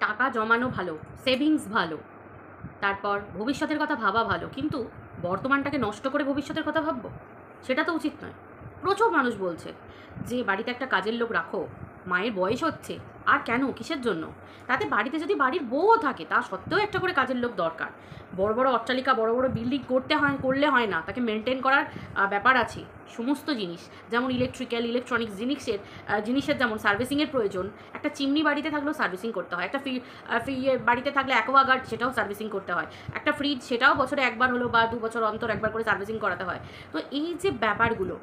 টাকা জমানো ভালো, সেভিংস ভালো, তারপর ভবিষ্যতের কথা ভাবা ভালো, কিন্তু বর্তমানটাকে নষ্ট করে ভবিষ্যতের কথা ভাববো, সেটা তো উচিত নয়। প্রচুর মানুষ বলছে যে বাড়িতে একটা কাজের লোক রাখো, মায়ের বয়স হচ্ছে, আর কেন, কিসের জন্য? তাতে বাড়িতে যদি বাড়ির বউও থাকে তা সত্ত্বেও একটা করে কাজের লোক দরকার। বড় বড় অট্টালিকা, বড় বড় বিল্ডিং করলে হয় না, তাকে মেনটেন করার ব্যাপার আছে। সমস্ত জিনিস যেমন ইলেকট্রনিক্স জিনিসের যেমন সার্ভিসিংয়ের প্রয়োজন, একটা চিমনি বাড়িতে থাকলেও সার্ভিসিং করতে হয়, একটা বাড়িতে থাকলে অ্যাকোয়াগার্ড সেটাও সার্ভিসিং করতে হয়, একটা ফ্রিজ সেটাও বছরে একবার হলো বা 2 বছর অন্তর একবার করে সার্ভিসিং করাতে হয়। তো এই যে ব্যাপারগুলো,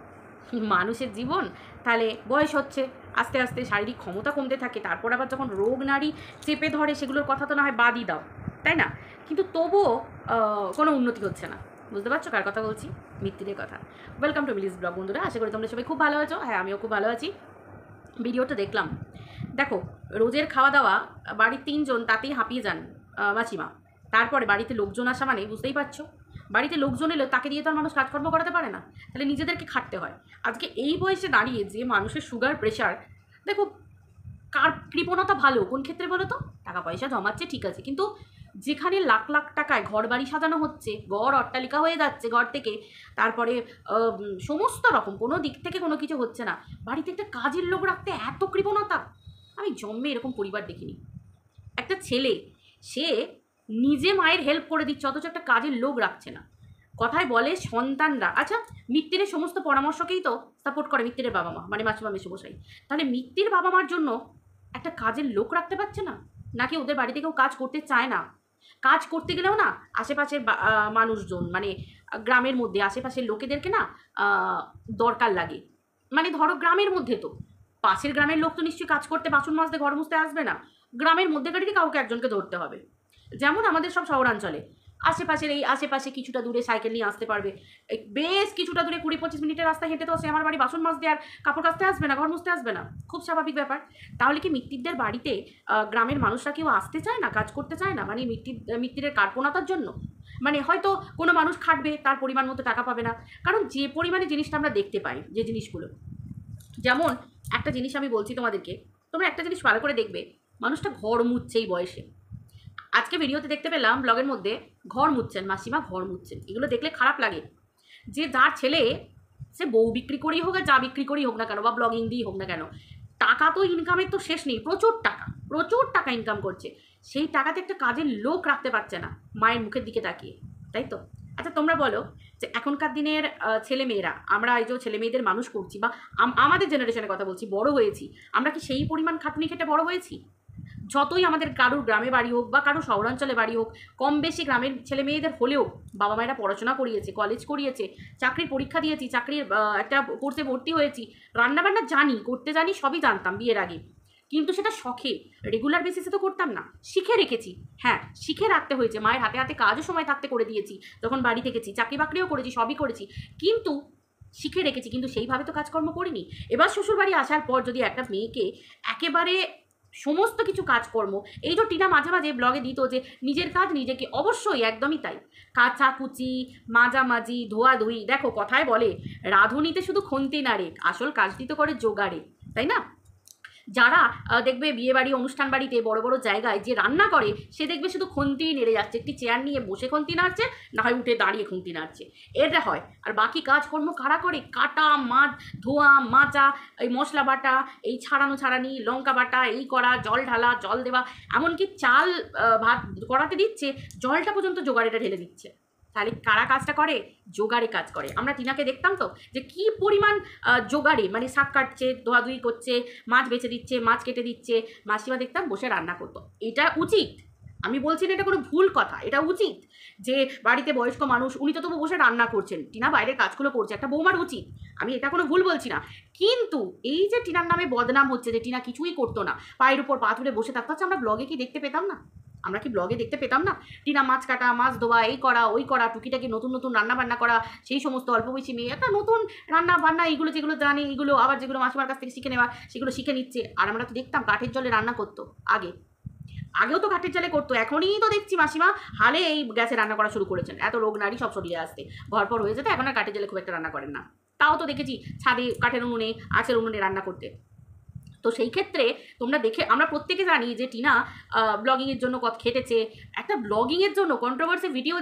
মানুষের জীবন, তাহলে বয়স হচ্ছে, আস্তে আস্তে শারীরিক ক্ষমতা কমতে থাকে, তারপর আবার যখন রোগ নারী চেপে ধরে সেগুলোর কথা তো না হয় বাদই দাও, তাই না? কিন্তু তবুও কোনো উন্নতি হচ্ছে না। বুঝতে পারছো কার কথা বলছি? মিত্তিরের কথা। ওয়েলকাম টু মিলিস ব্লগ বন্ধুরা, আশা করি তোমরা সবাই খুব ভালো আছো। হ্যাঁ, আমিও খুব ভালো আছি। ভিডিওটা দেখলাম, দেখো রোজের খাওয়া দাওয়া, বাড়ির 3 জন তাতেই হাঁপিয়ে যান মাসিমা। তারপরে বাড়িতে লোকজন আসা মানে বুঝতেই পারছো, বাড়িতে লোকজন এলেও তাকে দিয়ে তো আর মানুষ কাজকর্ম করাতে পারে না, তাহলে নিজেদেরকে খাটতে হয়। আজকে এই বয়সে দাঁড়িয়ে যে মানুষের সুগার প্রেশার, দেখো কার কৃপণতা ভালো কোন ক্ষেত্রে বলো তো? টাকা পয়সা জমাচ্ছে ঠিক আছে, কিন্তু যেখানে লাখ লাখ টাকায় ঘর বাড়ি সাজানো হচ্ছে, গড় অট্টালিকা হয়ে যাচ্ছে ঘর থেকে, তারপরে সমস্ত রকম কোনো দিক থেকে কোনো কিছু হচ্ছে না, বাড়িতে একটা কাজের লোক রাখতে এত কৃপণতা! আমি জন্মে এরকম পরিবার দেখিনি। একটা ছেলে, সে নিজে মায়ের হেল্প করে দিচ্ছে অথচ একটা কাজের লোক রাখছে না। কথায় বলে সন্তানরা, আচ্ছা মিত্তিরের সমস্ত পরামর্শকেই তো সাপোর্ট করে মিত্তিরের বাবা মা, মানে মাসিমা মেসোমশাই, তাহলে মিত্তির বাবা মার জন্য একটা কাজের লোক রাখতে পারছে না? নাকি ওদের বাড়িতে কেউ কাজ করতে চায় না? কাজ করতে গেলেও না আশেপাশের মানুষজন, মানে গ্রামের মধ্যে আশেপাশের লোকেদেরকে না দরকার লাগে। মানে ধরো গ্রামের মধ্যে তো পাশের গ্রামের লোক তো নিশ্চয়ই কাজ করতে, বাসন মাজতে, ঘর মুছতে আসবে না, গ্রামের মধ্যেকারই কাউকে একজনকে ধরতে হবে। যেমন আমাদের সব শহরাঞ্চলে আশেপাশে কিছুটা দূরে সাইকেল নিয়ে আসতে পারবে, বেশ কিছুটা দূরে 20-25 মিনিটের রাস্তা হেঁটে তো সে আমার বাড়ি বাসন মাজতে আর কাপড় কাচতে আসবে না, ঘর মুছতে আসবে না, খুব স্বাভাবিক ব্যাপার। তাহলে কি মিত্তিরদের বাড়িতে গ্রামের মানুষরা কেউ আসতে চায় না, কাজ করতে চায় না? মানে মিত্তিরের কার্পণতার জন্য? মানে হয়তো কোনো মানুষ খাটবে, তার পরিমাণ মতো টাকা পাবে না। কারণ যে পরিমাণে জিনিসটা আমরা দেখতে পাই, যে জিনিসগুলো, যেমন একটা জিনিস আমি বলছি তোমাদেরকে, তোমরা একটা জিনিস ভালো করে দেখবে, মানুষটা ঘর মুছছে এই বয়সে। আজকে ভিডিওতে দেখতে পেলাম ব্লগের মধ্যে ঘর মুছছেন, মাসিমা ঘর মুছছেন। এগুলো দেখলে খারাপ লাগে যে যার ছেলে, সে বউ বিক্রি করেই হোক আর যা বিক্রি করেই হোক না কেন, বা ব্লগিং দিয়েই হোক না কেন, টাকা তো ইনকামের তো শেষ নেই, প্রচুর টাকা ইনকাম করছে, সেই টাকাতে একটা কাজের লোক রাখতে পারছে না মায়ের মুখের দিকে তাকিয়ে, তাই তো? আচ্ছা তোমরা বলো যে এখনকার দিনের ছেলে মেয়েরা, আমরা এই যে ছেলে মেয়েদের মানুষ করছি, বা আমাদের জেনারেশনের কথা বলছি, বড় হয়েছি, আমরা কি সেই পরিমাণ খাটুনি খেটে বড় হয়েছি? যতই আমাদের কারুর গ্রামে বাড়ি হোক বা কারুর শহরাঞ্চলে বাড়ি হোক, কম বেশি গ্রামের ছেলে মেয়েদের হলেও বাবা মায়েরা পড়াশোনা করিয়েছে, কলেজ করিয়েছে, চাকরির পরীক্ষা দিয়েছি, চাকরির একটা কোর্সে ভর্তি হয়েছি, রান্নাবান্না করতে জানি, সবই জানতাম বিয়ের আগে, কিন্তু সেটা শখে, রেগুলার বেসিসে তো করতাম না, শিখে রেখেছি। হ্যাঁ, শিখে রাখতে হয়েছে, মায়ের হাতে হাতে কাজও সময় থাকতে করে দিয়েছি, যখন বাড়ি থেকেছি, চাকরি বাকরিও করেছি, সবই করেছি, কিন্তু শিখে রেখেছি, কিন্তু সেইভাবে তো কাজকর্ম করিনি। এবার শ্বশুরবাড়ি আসার পর যদি একটা মেয়েকে একেবারে সমস্ত কিছু কাজকর্ম, এই যে টিনা মাঝে মাঝে ব্লগে দিত যে নিজের কাজ নিজেকে, অবশ্যই একদমই তাই, কাচাকুচি, মাজামাজি, ধোয়াধুয়ি, দেখো কথায় বলে রাঁধুনিতে শুধু খুন্তি নাড়ে, আসল কাজটি তো করে জোগাড়ে, তাই না? যারা দেখবে বিয়েবাড়ি, অনুষ্ঠান বাড়িতে, বড় বড় জায়গায় যে রান্না করে, সে দেখবে শুধু খুন্তি নেড়ে যাচ্ছে, একটি চেয়ার নিয়ে বসে খুন্তি নাড়ছে, না হয় উঠে দাঁড়িয়ে খুন্তি নাড়ছে, এটা হয়। আর বাকি কাজকর্ম কারা করে? কাটা, ধোয়া, মাজা, এই মশলা বাটা, এই ছাড়ানি, লঙ্কা বাটা, এই করা, জল ঢালা, জল দেওয়া, এমনকি চাল ভাত করাতে দিচ্ছে, জলটা পর্যন্ত জোগাড়েটা ঢেলে দিচ্ছে। তাহলে কারা কাজটা করে? জোগাড়ে কাজ করে। আমরা টিনাকে দেখতাম তো যে কী পরিমাণ জোগাড়ে, মানে শাক কাটছে, ধোয়াধুয়ি করছে, মাছ বেছে দিচ্ছে, মাছ কেটে দিচ্ছে, মাসিমা দেখতাম বসে রান্না করতো। এটা উচিত, আমি বলছি না এটা কোনো ভুল কথা, এটা উচিত যে বাড়িতে বয়স্ক মানুষ, উনি তো তবু বসে রান্না করছেন, টিনা বাইরের কাজগুলো করছে, একটা বৌমার উচিত, আমি এটা কোনো ভুল বলছি না। কিন্তু এই যে টিনার নামে বদনাম হচ্ছে যে টিনা কিছুই করতো না, পায়ের উপর পা তুলে বসে থাকতো, আমরা ব্লগে কি দেখতে পেতাম না? আমরা কি ব্লগে দেখতে পেতাম না টিনা মাছ কাটা, মাছ ধোয়া, এই করা, ওই করা, টুকিটাকি নতুন নতুন রান্না বান্না করা, সেই সমস্ত অল্প বয়সী মেয়ে একটা নতুন রান্না বান্না, এইগুলো যেগুলো জানে, এইগুলো আবার যেগুলো মাসিমার কাছ থেকে শিখে নেওয়া, সেগুলো শিখে নিচ্ছে। আর আমরা তো দেখতাম কাঠের জলে রান্না করতো, আগেও তো কাঠের জালে করতো, এখনই তো দেখছি মাসিমা হালে এই গ্যাসে রান্না করা শুরু করেছেন, এত রোগ নারী সব সরিয়ে আসতে, ঘর পর হয়ে যেতে, এখন আর কাঠের জালে খুব একটা রান্না করেন না, তাও তো দেখেছি ছাদে কাঠের উনুনে, আঁচের উনুনে রান্না করতে। তো সেই ক্ষেত্রে তোমরা দেখে আমরা প্রত্যেকে জানি যে টিনা ব্লগিংয়ের জন্য কত খেটেছে। একটা ব্লগিংয়ের জন্য কন্ট্রোভার্সি ভিডিও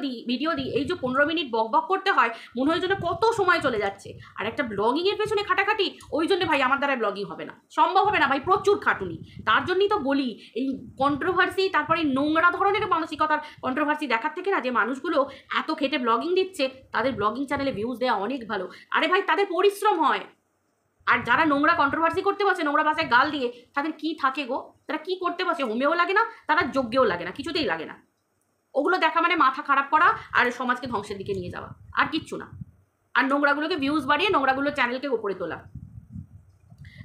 দিই এই যে 15 মিনিট বক করতে হয়, মনে হয় যেন কত সময় চলে যাচ্ছে। আর একটা ব্লগিংয়ের পেছনে খাটাখাটি, ওই জন্য ভাই আমার দ্বারা ব্লগিং হবে না, সম্ভব হবে না ভাই, প্রচুর খাটুনি। তার জন্যই তো বলি এই কন্ট্রোভার্সি, তারপরে নোংরা ধরনের মানসিকতার কন্ট্রোভার্সি দেখার থেকে না, যে মানুষগুলো এত খেটে ব্লগিং দিচ্ছে তাদের ব্লগিং চ্যানেলে ভিউজ দেওয়া অনেক ভালো। আরে ভাই তাদের পরিশ্রম হয়। আর যারা নোংরা কন্ট্রোভার্সি করতে পারছে, নোংরা ভাষায় গাল দিয়ে, তাদের কি থাকে গো? তারা কি করতে পারছে? হোমেও লাগে না, তারা যজ্ঞেও লাগে না, কিছুতেই লাগে না। ওগুলো দেখা মানে মাথা খারাপ করা আর সমাজকে ধ্বংসের দিকে নিয়ে যাওয়া, আর কিচ্ছু না। আর নোংরাগুলোকে ভিউজ বাড়িয়ে নোংরাগুলো চ্যানেলকে ওপরে তোলা।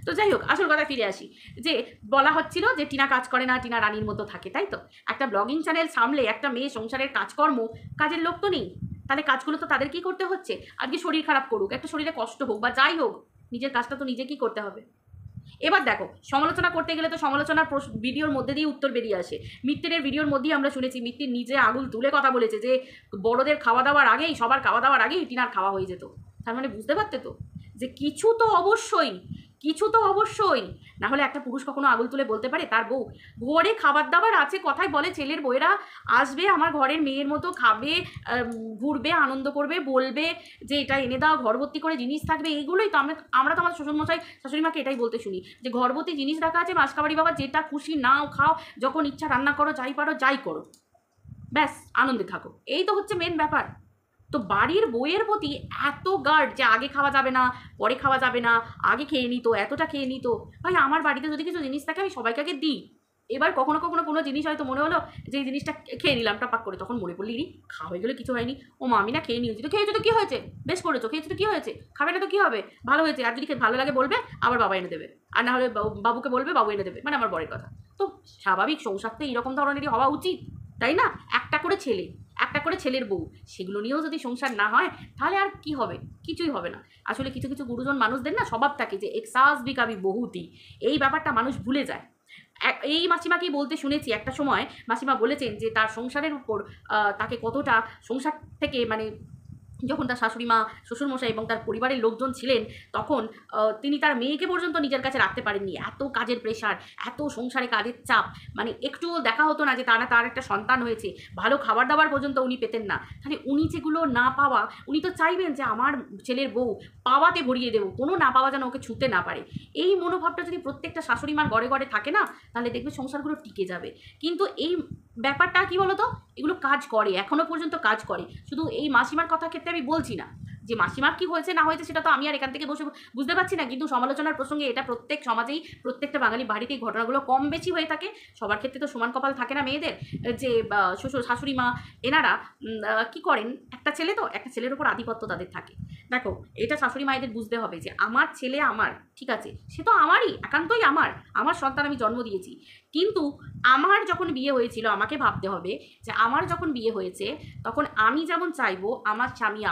তো যাই হোক, আসল কথা ফিরে আসি, যে বলা হচ্ছিল যে টিনা কাজ করে না, টিনা রানীর মতো থাকে, তাই তো? একটা ব্লগিং চ্যানেল সামলে একটা মেয়ে সংসারের কাজকর্ম, কাজের লোক তো নেই, তাহলে কাজগুলো তো তাদেরকেই করতে হচ্ছে। আজকে শরীর খারাপ করুক, একটা শরীরে কষ্ট হোক বা যাই হোক, নিজের কাজটা তো নিজেকেই করতে হবে। এবার দেখো, সমালোচনা করতে গেলে তো সমালোচনার ভিডিওর মধ্যে দিয়ে উত্তর বেরিয়ে আসে। মিত্তিরের ভিডিওর মধ্যেই আমরা শুনেছি, মিত্তির নিজে আঙুল তুলে কথা বলেছে যে বড়দের খাওয়া দাওয়ার আগেই, সবার খাওয়া দাওয়ার আগেই টিনার খাওয়া হয়ে যেত। তার মানে বুঝতে পারতে তো যে কিছু তো অবশ্যই, না হলে একটা পুরুষ কখনো আঙুল তুলে বলতে পারে তার বউ ঘরে খাবার দাবার আছে? কথাই বলে ছেলের বউয়েরা আসবে আমার ঘরের মেয়ের মতো, খাবে, ঘুরবে, আনন্দ করবে, বলবে যে এটা এনে দাও, ঘরভর্তি করে জিনিস থাকবে। এইগুলোই তো আমরা তো আমার শ্বশুরমশাই শাশুড়িমাকে এটাই বলতে শুনি, যে ঘরভর্তি জিনিস রাখা আছে, মাসকাবাড়ি বাবা যেটা খুশি নাও, খাও, যখন ইচ্ছা রান্না করো, যাই পারো যাই করো, ব্যাস আনন্দে থাকো। এই তো হচ্ছে মেন ব্যাপার। তো বাড়ির বইয়ের প্রতি এত গার্ড যে আগে খাওয়া যাবে না, পরে খাওয়া যাবে না, আগে খেয়ে নিত, এতটা খেয়ে নিত। ভাই আমার বাড়িতে যদি কিছু জিনিস থাকে আমি সবাইকে আগে দিই। এবার কখনো কোনো জিনিস হয়তো মনে হলো যে এই জিনিসটা খেয়ে নিলাম টপাক করে, তখন মনে পড়লি রি খাওয়া হয়ে গেলে কিছু হয়নি, ও মা আমি না খেয়ে নিয়েছি। তো খেয়েছো তো কী হয়েছে? বেশ করেছো, খেয়েছো তো কী হয়েছে? খাবে না তো কী হবে? ভালো হয়েছে। আর যদি ভালো লাগে বলবে, আবার বাবা এনে দেবে, আর না হলে বাবুকে বলবে, বাবু এনে দেবে, মানে আমার বরের কথা। তো স্বাভাবিক সংসার তো এইরকম ধরনেরই হওয়া উচিত, তাই না? একটা করে ছেলের বউ, সেগুলো নিয়েও যদি সংসার না হয় তাহলে আর কি হবে? কিছুই হবে না। আসলে কিছু গুরুজন মানুষদের না স্বভাব থাকে যে এক সাস ভি কাভি বহুতি, এই ব্যাপারটা মানুষ ভুলে যায়। এই মাসিমাকেই বলতে শুনেছি একটা সময়, মাসিমা বলেছেন যে তার সংসারের উপর তাকে কতটা সংসার থেকে, মানে যখন তার শাশুড়ি মা, শ্বশুরমশাই এবং তার পরিবারের লোকজন ছিলেন, তখন তিনি তার মেয়েকে পর্যন্ত নিজের কাছে রাখতে পারেননি। এত কাজের প্রেশার, এত সংসারে কাজের চাপ, মানে একটুও দেখা হতো না যে তার একটা সন্তান হয়েছে, ভালো খাবার দাবার পর্যন্ত উনি পেতেন না। তাহলে উনি যেগুলো না পাওয়া, উনি তো চাইবেন যে আমার ছেলের বউ পাওয়াতে ভরিয়ে দেবো, কোনো না পাওয়া যেন ওকে ছুঁতে না পারে। এই মনোভাবটা যদি প্রত্যেকটা শাশুড়ি মার ঘরে থাকে না, তাহলে দেখবে সংসারগুলো টিকে যাবে। কিন্তু এই ব্যাপারটা কি বলতো, এগুলো কাজ করে, এখনো পর্যন্ত কাজ করে। শুধু এই মাসিমার কথা ক্ষেত্রে আমি বলছি না, যে মাসিমার কি হয়েছে না হয়েছে সেটা তো আমি আর এখান থেকে বসে বুঝতে পারছি না, কিন্তু সমালোচনার প্রসঙ্গে এটা প্রত্যেক সমাজেই, প্রত্যেকটা বাঙালি বাড়িতেই ঘটনাগুলো কম বেশি হয়ে থাকে। সবার ক্ষেত্রে তো সমান কপাল থাকে না মেয়েদের, যে শ্বশুর শাশুড়ি মা এনারা কি করেন, একটা ছেলের উপর আধিপত্য তাদের থাকে। দেখো, এটা শাশুড়ি মায়েদের বুঝতে হবে যে আমার ছেলে আমার, ঠিক আছে, সে তো আমারই, একান্তই আমার সন্তান, আমি জন্ম দিয়েছি। কিন্তু আমার যখন বিয়ে হয়েছিল, আমাকে ভাবতে হবে যে আমার যখন বিয়ে হয়েছে তখন আমি যেমন চাইবো আমার স্বামী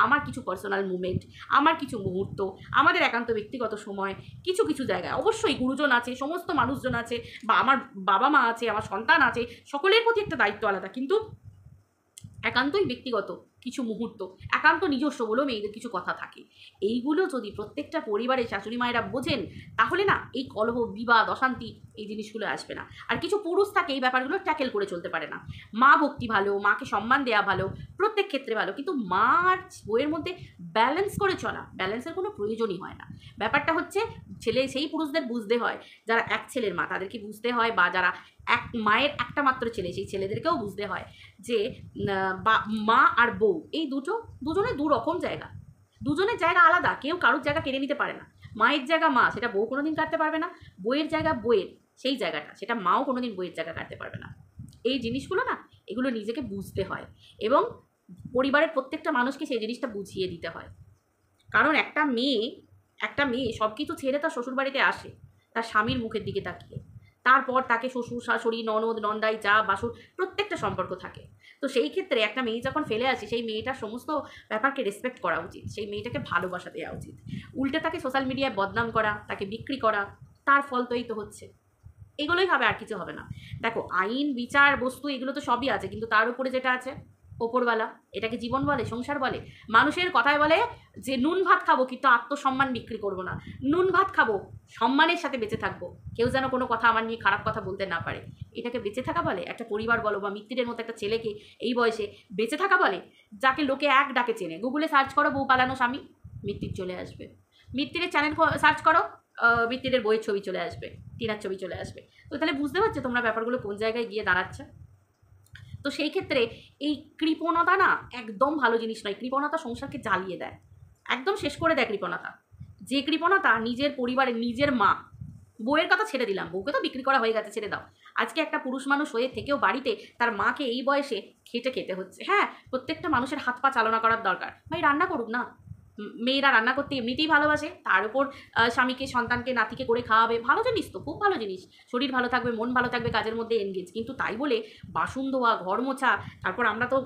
আমার কিছু পার্সোনাল মুভমেন্ট, আমার কিছু মুহূর্ত, আমাদের একান্ত ব্যক্তিগত সময়, কিছু জায়গায় অবশ্যই গুরুজন আছে, সমস্ত মানুষজন আছে, বা আমার বাবা মা আছে, আমার সন্তান আছে, সকলের প্রতি একটা দায়িত্ব আলাদা, কিন্তু একান্তই ব্যক্তিগত কিছু মুহূর্ত, একান্ত নিজস্ব বলেও মেয়েদের কিছু কথা থাকে। এইগুলো যদি প্রত্যেকটা পরিবারের শাশুড়ি মায়েরা বোঝেন, তাহলে না এই কলহ, বিবাদ, অশান্তি, এই জিনিসগুলো আসবে না। আর কিছু পুরুষ থাকে এই ব্যাপারগুলো ট্যাকেল করে চলতে পারে না। মা ভক্তি ভালো, মাকে সম্মান দেওয়া ভালো, প্রত্যেক ক্ষেত্রে ভালো, কিন্তু মা আর বউয়ের মধ্যে ব্যালেন্স করে চলা, ব্যালেন্সের কোনো প্রয়োজনই হয় না। ব্যাপারটা হচ্ছে সেই পুরুষদের বুঝতে হয় যারা এক ছেলের মা, তাদেরকে বুঝতে হয়, বা যারা এক মায়ের একটা মাত্র ছেলে, সেই ছেলেদেরকেও বুঝতে হয় যে মা আর বউ এই দুজনের দু রকম জায়গা, দুজনের জায়গা আলাদা, কেউ কারোর জায়গা কেড়ে নিতে পারে না। মায়ের জায়গা মা, সেটা বউ কোনোদিন কাটতে পারবে না। বইয়ের জায়গা বইয়ের সেই জায়গাটা, সেটা মাও কোনোদিন বইয়ের জায়গা কাটতে পারবে না। এই জিনিসগুলো না, এগুলো নিজেকে বুঝতে হয়, এবং পরিবারের প্রত্যেকটা মানুষকে সেই জিনিসটা বুঝিয়ে দিতে হয়। কারণ একটা মেয়ে সব কিছু ছেড়ে তার শ্বশুরবাড়িতে আসে তার স্বামীর মুখের দিকে তাকিয়ে, তারপর তাকে শ্বশুর শাশুড়ি, ননদ নন্দাই, যা বাসুর, প্রত্যেকটা সম্পর্ক থাকে। তো সেই ক্ষেত্রে একটা মেয়ে যখন ফেলে আসে, সেই মেয়েটার সমস্ত ব্যাপারকে রেসপেক্ট করা উচিত, সেই মেয়েটাকে ভালোবাসা দেওয়া উচিত। উল্টে তাকে সোশ্যাল মিডিয়ায় বদনাম করা, তাকে বিক্রি করা, তার ফল তো এই তো হচ্ছে। এগুলোই হবে, আর কিছু হবে না। দেখো, আইন বিচার বস্তু এগুলো তো সবই আছে, কিন্তু তার উপরে যেটা আছে ওপরওয়ালা এটাকে জীবন বলে, সংসার বলে? মানুষের কথায় বলে যে নুন ভাত খাবো কিন্তু আত্মসম্মান বিক্রি করবো না, নুন ভাত খাবো সম্মানের সাথে বেঁচে থাকবো, কেউ যেন কোনো কথা আমার নিয়ে খারাপ কথা বলতে না পারে, এটাকে বেঁচে থাকা বলে? একটা পরিবার বলো বা মিত্তিরের মতো একটা ছেলেকে এই বয়সে বেঁচে থাকা বলে? যাকে লোকে এক ডাকে চেনে, গুগলে সার্চ করো বউ পালানো স্বামী, মিত্তির চলে আসবে। মিত্তিরের চ্যানেল সার্চ করো, মিত্তিরের বইয়ের ছবি চলে আসবে, টিনার ছবি চলে আসবে। তো তাহলে বুঝতে পারছো তোমরা ব্যাপারগুলো কোন জায়গায় গিয়ে দাঁড়াচ্ছে? তো সেই ক্ষেত্রে এই কৃপণতা না একদম ভালো জিনিস নয়। কৃপণতা সংসারকে জ্বালিয়ে দেয়, একদম শেষ করে দেয় কৃপণতা। যে কৃপণতা নিজের পরিবারের, নিজের মা, বউয়ের কথা ছেড়ে দিলাম, বউকে তো বিক্রি করা হয়ে গেছে, ছেড়ে দাও। আজকে একটা পুরুষ মানুষ হয়ে থেকেও বাড়িতে তার মাকে এই বয়সে খেটে খেতে হচ্ছে। হ্যাঁ, প্রত্যেকটা মানুষের হাত পা চালনা করার দরকার, ভাই রান্না করুক না, মেয়েরা রান্না করতে এমনিতেই ভালোবাসে, তার উপর স্বামীকে, সন্তানকে, নাতিকে করে খাওয়াবে, ভালো জিনিস তো, খুব ভালো জিনিস। শরীর ভালো থাকবে, মন ভালো থাকবে, কাজের মধ্যে এনগেজ। কিন্তু তাই বলে বাসন ধোয়া, ঘর মোছা, তারপর আমরা তো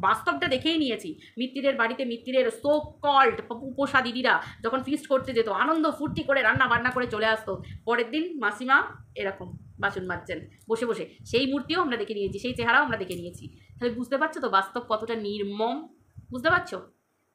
বাস্তবটা দেখেই নিয়েছি, মিত্তিরের বাড়িতে মিত্তিরের সো কল্ড উপসা দিদিরা যখন ফিস্ট করতে যেত, আনন্দ ফুর্তি করে রান্না বান্না করে চলে আসতো, পরের দিন মাসিমা এরকম বাসন মাজছেন বসে বসে, সেই মূর্তিও আমরা দেখে নিয়েছি, সেই চেহারাও আমরা দেখে নিয়েছি। তাহলে বুঝতে পারছো তো বাস্তব কতটা নির্মম? বুঝতে পারছো?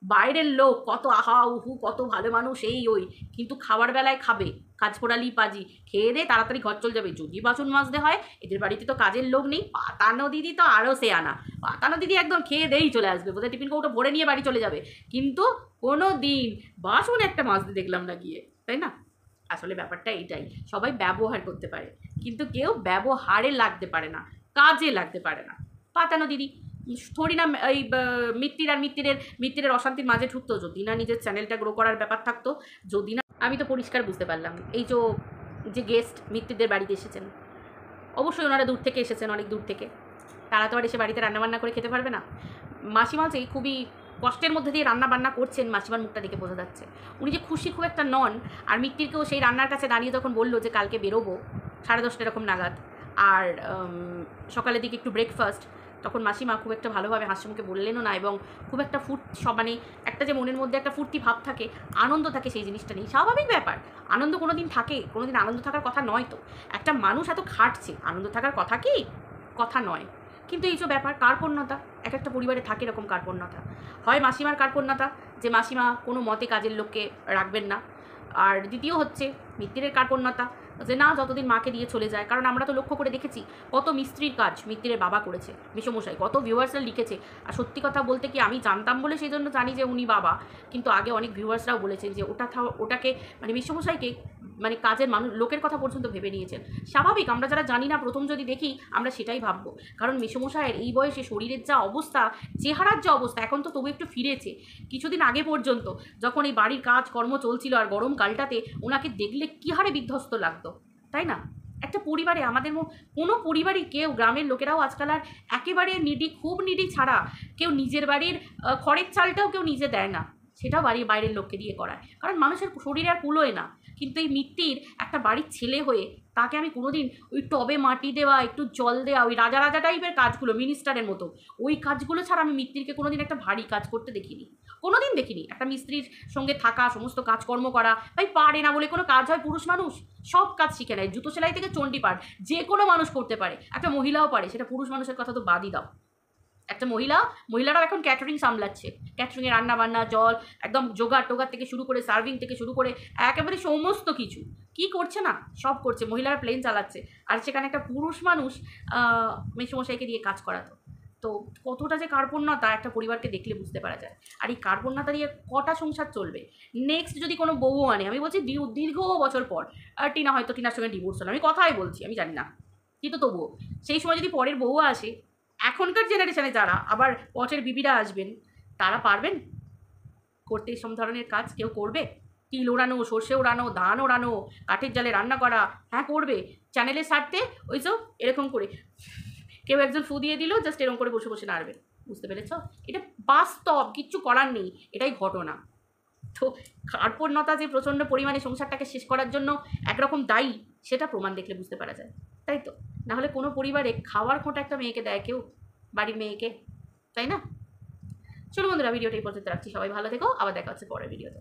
বাইরের লোক কত আহা উহু, কত ভালো মানুষ, এই ওই, কিন্তু খাবার বেলায় খাবে কাজ পড়ালি পাজি, খেয়ে দে তাড়াতাড়ি ঘর চলে যাবে। যদি বাসন মাজতে হয়, এদের বাড়িতে তো কাজের লোক নেই, পাতানো দিদি তো আরও সে আনা, পাতানো দিদি একদম খেয়ে দেই চলে আসবে, বোধহয় টিফিন কৌটো ভরে নিয়ে বাড়ি চলে যাবে, কিন্তু কোনো দিন বাসন একটা মাজতে দেখলাম না গিয়ে, তাই না? আসলে ব্যাপারটা এইটাই, সবাই ব্যবহার করতে পারে কিন্তু কেউ ব্যবহারে লাগতে পারে না, কাজে লাগতে পারে না। পাতানো দিদি থোড়ি না এই মিত্তিরের অশান্তির মাঝে ঢুকতো, যদি না নিজের চ্যানেলটা গ্রো করার ব্যাপার থাকতো, যদি না। আমি তো পরিষ্কার বুঝতে পারলাম এই যে গেস্ট মিত্তিরদের বাড়িতে এসেছেন, অবশ্যই ওনারা দূর থেকে এসেছেন, অনেক দূর থেকে, তারা তো আর এসে বাড়িতে রান্নাবান্না করে খেতে পারবে না। মাসিমা যে খুবই কষ্টের মধ্যে দিয়ে রান্না বান্না করছেন, মাসিমার মুখটা দেখে বোঝা যাচ্ছে উনি যে খুশি খুব একটা নন। আর মিত্তিরকেও সেই রান্নার কাছে দাঁড়িয়ে যখন বললো যে কালকে বেরোবো 10:30 এরকম নাগাদ, আর সকালের দিকে একটু ব্রেকফাস্ট, তখন মাসিমা খুব একটা ভালোভাবে হাসি মুখে বললেনও না, এবং খুব একটা মানে একটা যে মনের মধ্যে একটা ফুর্তি ভাব থাকে, আনন্দ থাকে, সেই জিনিসটা নেই। স্বাভাবিক ব্যাপার, আনন্দ কোনো দিন থাকে? কোনো দিন আনন্দ থাকার কথা নয় তো। একটা মানুষ এত খাটছে, আনন্দ থাকার কথা কি? কথা নয়। কিন্তু এই যে ব্যাপার, কার্পণ্যতা এক একটা পরিবারে থাকে, এরকম কার্পণ্যতা হয়। মাসিমার কার্পণ্যতা যে মাসিমা কোনো মতে কাজের লোককে রাখবেন না, আর দ্বিতীয় হচ্ছে মিত্তিরের কার্পণ্যতা যে না যতদিন মাকে দিয়ে চলে যায়। কারণ আমরা তো লক্ষ্য করে দেখেছি কত মিস্ত্রির কাজ মিত্তিরের বাবা করেছে, মেসোমশাই, কত ভিউয়ার্সরা লিখেছে। আর সত্যি কথা বলতে কি, আমি জানতাম বলে সেই জন্য জানি যে উনি বাবা, কিন্তু আগে অনেক ভিউয়ার্সরাও বলেছেন যে ওটাকে মানে মেসোমশাইকে মানে কাজের মানুষ লোকের কথা পর্যন্ত ভেবে নিয়েছেন। স্বাভাবিক, আমরা যারা জানি না প্রথম যদি দেখি আমরা সেটাই ভাববো, কারণ মেসোমশাইয়ের এই বয়সে শরীরের যা অবস্থা, চেহারার যা অবস্থা, এখন তো তবু একটু ফিরেছে। কিছুদিন আগে পর্যন্ত যখন এই বাড়ির কাজ কর্ম চলছিল আর গরমকালটাতে ওনাকে দেখলে কী হারে বিধ্বস্ত লাগতো, তাই না? একটা পরিবারে আমাদের কোনো পরিবারই কেউ, গ্রামের লোকেরাও আজকাল আর একেবারে নিডি, খুব নিডি ছাড়া কেউ নিজের বাড়ির খড়ের চালটাও কেউ নিজে দেয় না, সেটাও বাইরের লোককে দিয়ে করায়, কারণ মানুষের শরীরে আর কুলোয় না। কিন্তু এই মিত্তির একটা বাড়ির ছেলে হয়ে তাকে আমি কোনোদিন ওই টবে মাটি দেওয়া, একটু জল দেওয়া, ওই রাজা রাজা টাইপের কাজগুলো, মিনিস্টারের মতো ওই কাজগুলো ছাড়া আমি মিত্তিরকে কোনোদিন একটা ভারী কাজ করতে দেখিনি, কোনোদিন দেখিনি। একটা মিস্ত্রির সঙ্গে থাকা, সমস্ত কাজকর্ম করা, ভাই পারে না বলে কোনো কাজ হয়? পুরুষ মানুষ সব কাজ শিখে নেয়, জুতো সেলাই থেকে চণ্ডীপাঠ যে কোনো মানুষ করতে পারে, একটা মহিলাও পারে, সেটা পুরুষ মানুষের কথা তো বাদই দাও। একটা মহিলারাও এখন ক্যাটারিং সামলাচ্ছে, ক্যাটারিংয়ে রান্না বান্না, জল একদম জোগাড় টোগাড় থেকে শুরু করে, সার্ভিং থেকে শুরু করে একেবারে সমস্ত কিছু কি করছে না, সব করছে। মহিলারা প্লেন চালাচ্ছে, আর সেখানে একটা পুরুষ মানুষ মেসোমশাইকে দিয়ে কাজ করাতো। তো কতটা যে কার্পণ্যতা একটা পরিবারকে দেখলে বুঝতে পারা যায়। আর এই কার্পণ্যতা দিয়ে কটা সংসার চলবে? নেক্সট যদি কোনো বউ আনে, আমি বলছি দীর্ঘ বছর পর, আর টিনার সঙ্গে ডিভোর্স হলো, আমি কথাই বলছি, আমি জানি না, কিন্তু তবুও সেই সময় যদি পরের বউ আসে, এখনকার জেনারেশনে যারা আবার পচের বিবিরা আসবেন, তারা পারবেন করতে এইসব ধরনের কাজ? কেউ করবে? তিল ওড়ানো, সর্ষে ওড়ানো, ধান ওড়ানো, কাঠের জালে রান্না করা, হ্যাঁ করবে। চ্যানেলের স্বার্থে ওই সব এরকম করে কেউ একজন ফু দিয়ে দিল, জাস্ট এরকম করে বসে বসে নাড়বে। বুঝতে পেরেছ? এটা বাস্তব, কিচ্ছু করার নেই, এটাই ঘটনা। তো কার্পণ্যতা যে প্রচণ্ড পরিমাণে সংসারটাকে শেষ করার জন্য একরকম দায়ী, সেটা প্রমাণ দেখলে বুঝতে পারা যায়, তাই তো? নাহলে কোনো পরিবারে খাওয়ার খোঁটা একটা মেয়েকে দেয় কেউ, বাড়ির মেয়েকে, তাই না? চলো বন্ধুরা, ভিডিওটা এই পর্যন্ত রাখছি, সবাই ভালো থেকো, আবার দেখা হচ্ছে পরের ভিডিওতে।